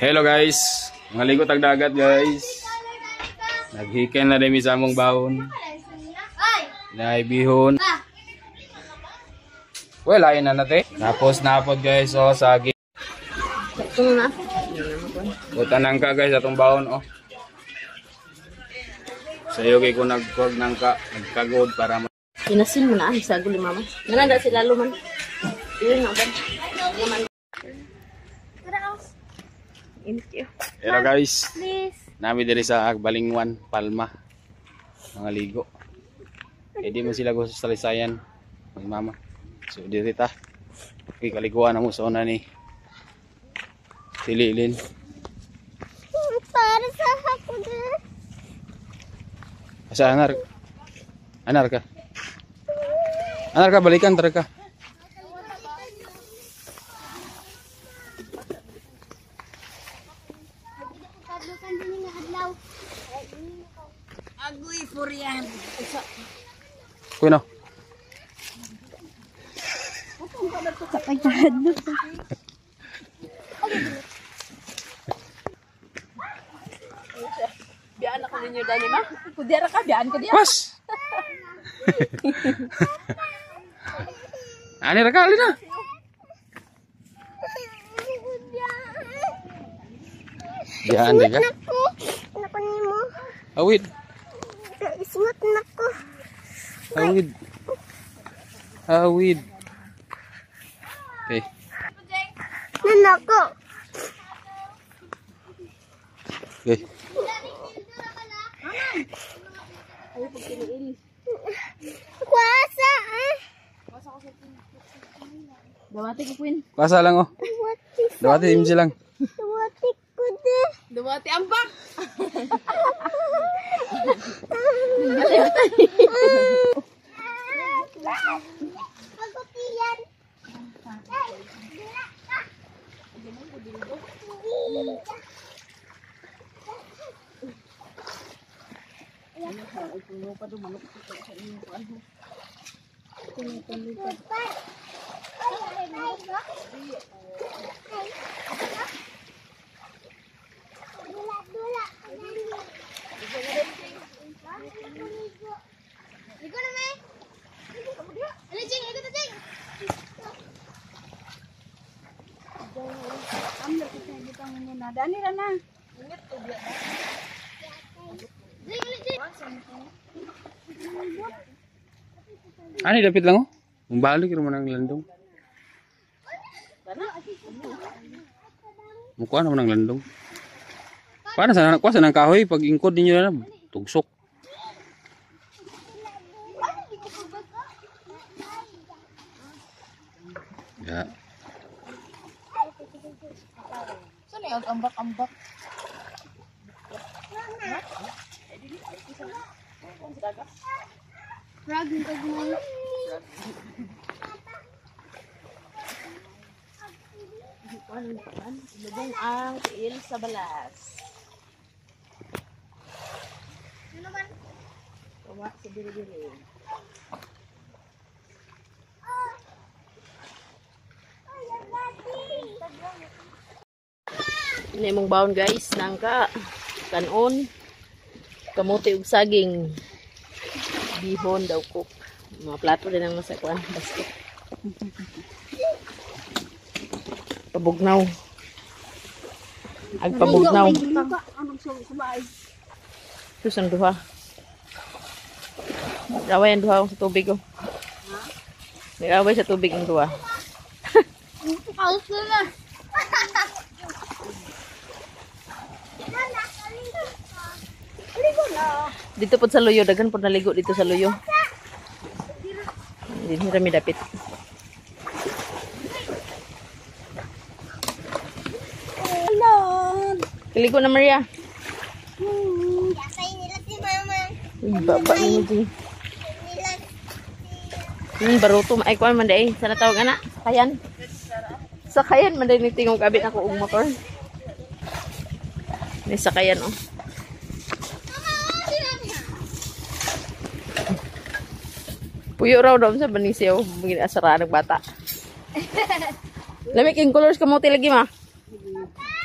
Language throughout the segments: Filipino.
Hello guys, ngaligo tag dagat guys. Naghiken na demi sa among baon. Naibihon. Well, ayun na nate. Tapos napod guys, oh, sagi. Ito na. Butanang ka guys atong baon, oh. Sayo kay ko nagkog nang ka, nagkagod para Pinasin mo na, sago ni mama. Nalanda sila luman. Yun na ba? Thank you. Hello guys. Please. Nami diri sa Balingwan, Palma. Mga ligo. Eh di mo sila gusto sa Talisayan. Mag mama. So diri ta. Okay, kaliguan na mo sa una ni Sililin. Para sa ako din. Asa anar? Anar ka? Anar ka, balikan tara ka. Agoy purihan. Kuno. Kapay tahad na. Biyan ako ninyo dali ma. Kudera ka, biyan ka diya. Pas. Ani ra ka alina. Diyan di ka. Nako nimo. Awid. Isngot nako. Awid. Awid. Okay. Nako. Okay. Kuasa Dawati ko Queen. Pasa lang oh. Dawati imsi lang. Dawati ko din. Dawati ambak. Pagkutiyan. Dani na. Ani dapit lang oh. Balik rumah nang landong. Mukha naman ng landong. Paano sana kuha ng kahoy pag ingkod ninyo na tugsok. Ya. Saan yung ambak-ambak? Raging kagumay. Lubong ang tiil sa balas. Ano naman? Tawa sa diri-diri. Ini mong baon guys, nangka, kanon, kamote ug saging, bihon daw ko. Mga plato din ang nasa kuan, basket. Pabugnaw. Agpabugnaw. Terus ang duha. Raway ang duha sa tubig ko. Raway sa tubig ang duha. Kaos na. Dito po sa luyo, daghan po naligo dito sa luyo. Hindi rami dapit. Hello. Kiligo na Maria. Yakay nila si mama. Baba mo di. Baruto ay kuan man day. Sana tawag ana? Sakayan. Sakayan man day ni tingog kabit ako og motor. May sakayan oh. Puyo raw daw sa Banisio, begini asara ng bata. Lamig yung colors kamote lagi ma.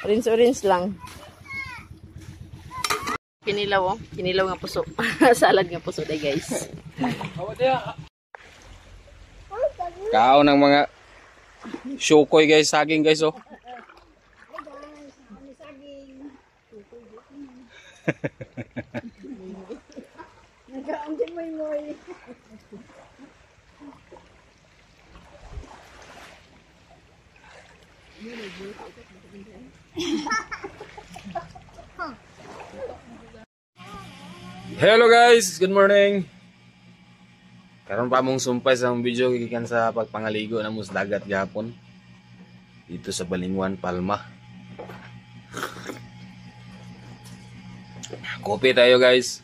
Orange lang. Kinilaw, oh. Kinilaw nga puso. Salad nga puso, day guys. Kao ng mga shukoy guys, saging guys oh. Hello guys, good morning. Karon pa mong sumpay sa video gikan sa pagpangaligo na mo sa dagat gahapon dito sa Balingwan, Palma. Kopi tayo guys.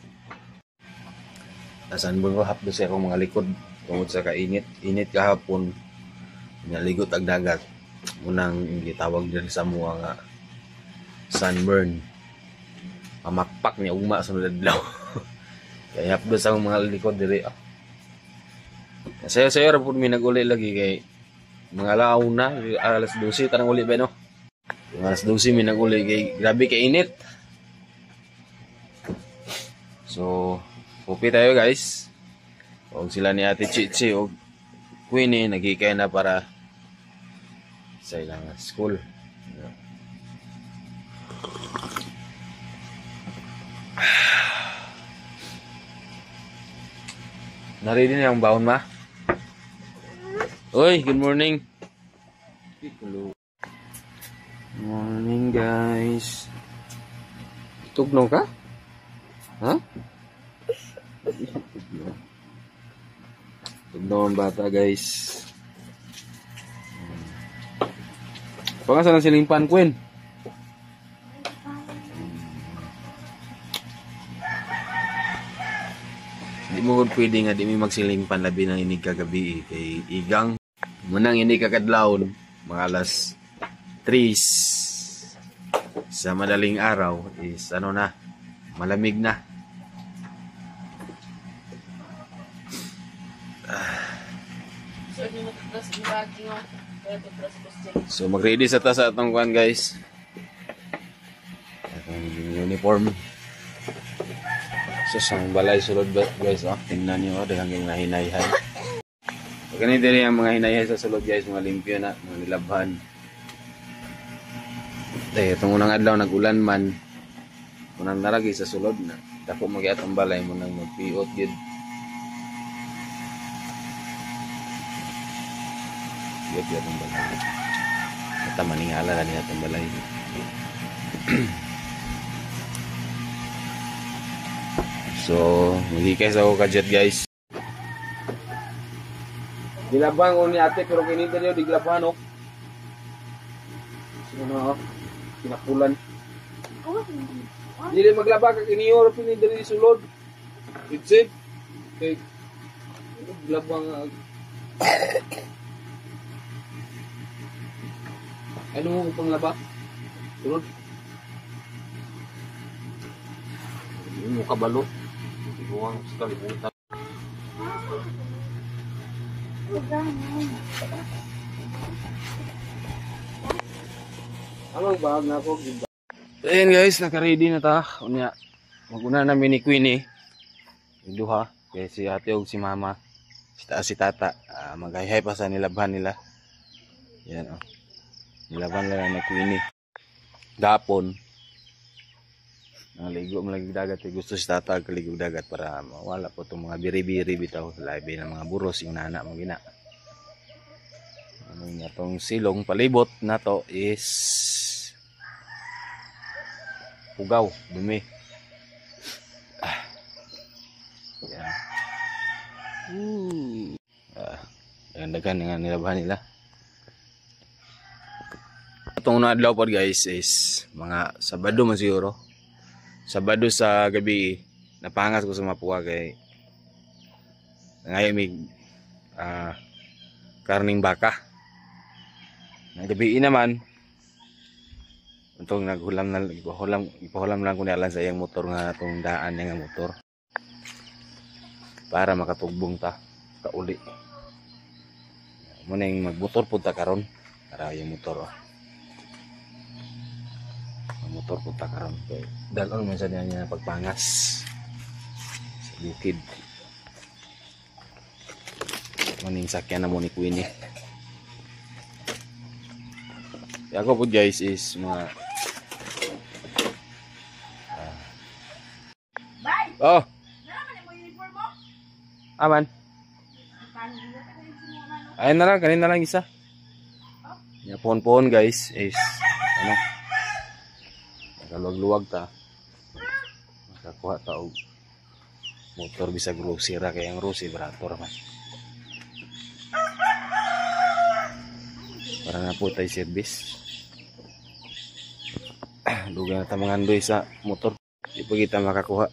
Nasan mo hapdo sa akong mga likod tungod sa kainit. Init kahapon. Naligot ag dagat. Munang gitawag din sa mga nga sunburn. Pamakpak niya ugma sa adlaw. Kaya hapdo sa akong mga likod diri. Sayo-sayo ra pud mi nag-uli lagi kay mga alaw na alas 12 tanang uli ba no. Alas 12 mi nag-uli kay grabe kay init. So, kopi tayo guys. Huwag sila ni Ate Chichi o Queenie nagikay na para sa ilang school. Narinig niya ang baon ma? Uy, good morning. Good morning guys. Tugnaw ka? Ha? Tugnaw ang bata guys. Pangasan ang silingpan Queen? Di mo pwede nga di mi magsilingpan labi ng inig kagabi kay igang munang inig kakadlawon mga alas 3 sa madaling araw is ano na malamig na. So mag-ready sa tasa atong kuan guys. Atong uniform. So sang balay sulod guys oh. Tingnan niyo oh, daghang hinayhay. Ganito rin ang mga hinayhay sa sulod guys, mga limpyo na, mga nilabhan. Itong unang adlaw nag-ulan man. Unang naragi sa sulod na. Dako mag-iat ang balay mo nang magpiot gid. Gid ang balay. Ata maningala na niya ang balay. So, magikay sa ako kajet guys. Dilabang ko ni ate pero kinita niyo diglaban oh. Sino oh? Kinapulan. Dili maglaba ka kiniyo pini diri sulod. It's kay glabang ano mo panglaba? Sulod. Mo kabalo. Buwang sa kalibutan. Amang bag na ako. Ayan guys, naka-ready na ta. Unya, maguna namin ni Queenie. Yung duha. Kaya si ate o si mama. Si tata. Mag-hi-hi pa sa nilabhan nila. Yan o. Nilabhan nila na Queenie. Gapon. Naligo mo lagi dagat. Gusto si tata kaligo dagat para mawala po itong mga biri-biri bitaw. Labi ng mga buros yung nana mong gina. Ano nga itong silong palibot na to is pugaw, dumi. Yan. Dagan-dagan nga nilabahan nila. Itong naadlaw po guys is mga Sabado man siguro. Sabado sa gabi napangas ko sa Mapua kay ngayon may karning baka. Gabi naman untong naghulam na ipahulam lang ko ni Alan sa iyang motor nga atong daan niya nga motor para makatugbong ta kauli. Muna yung magmotor punta karon para yung motor oh. motor punta karon. Dalon man sa niya pagpangas sa bukid. Maning sakyan na mo ni Queenie. Ako po guys is mga oh. Aman. Ayun na lang, kanina lang isa. Yung pohon-pohon guys is ano, nakaluwag-luwag ta. Makakuha ta og motor bisag rosira kay ang rosy barator man. Para na po tayo service. Lugar na ta mangandoy sa motor. Di pa kita makakuha.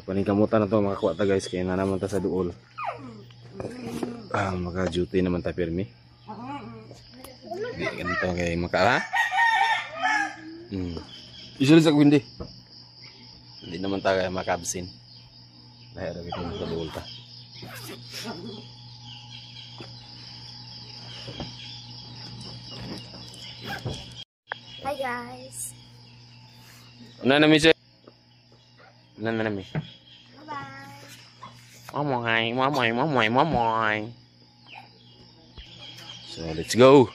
Paningkamutan na to makakuha ta guys, kaya na naman ta sa duol. Maka-duty naman ta pirmi. Di ganito kay maka ha? Isulit sa kuwindi. Hindi naman ta kaya makabsin. Dahil rin ito sa duol ta. Hi guys. Una na mi siya. Una na mi. Bye-bye. Mamoy. So let's go.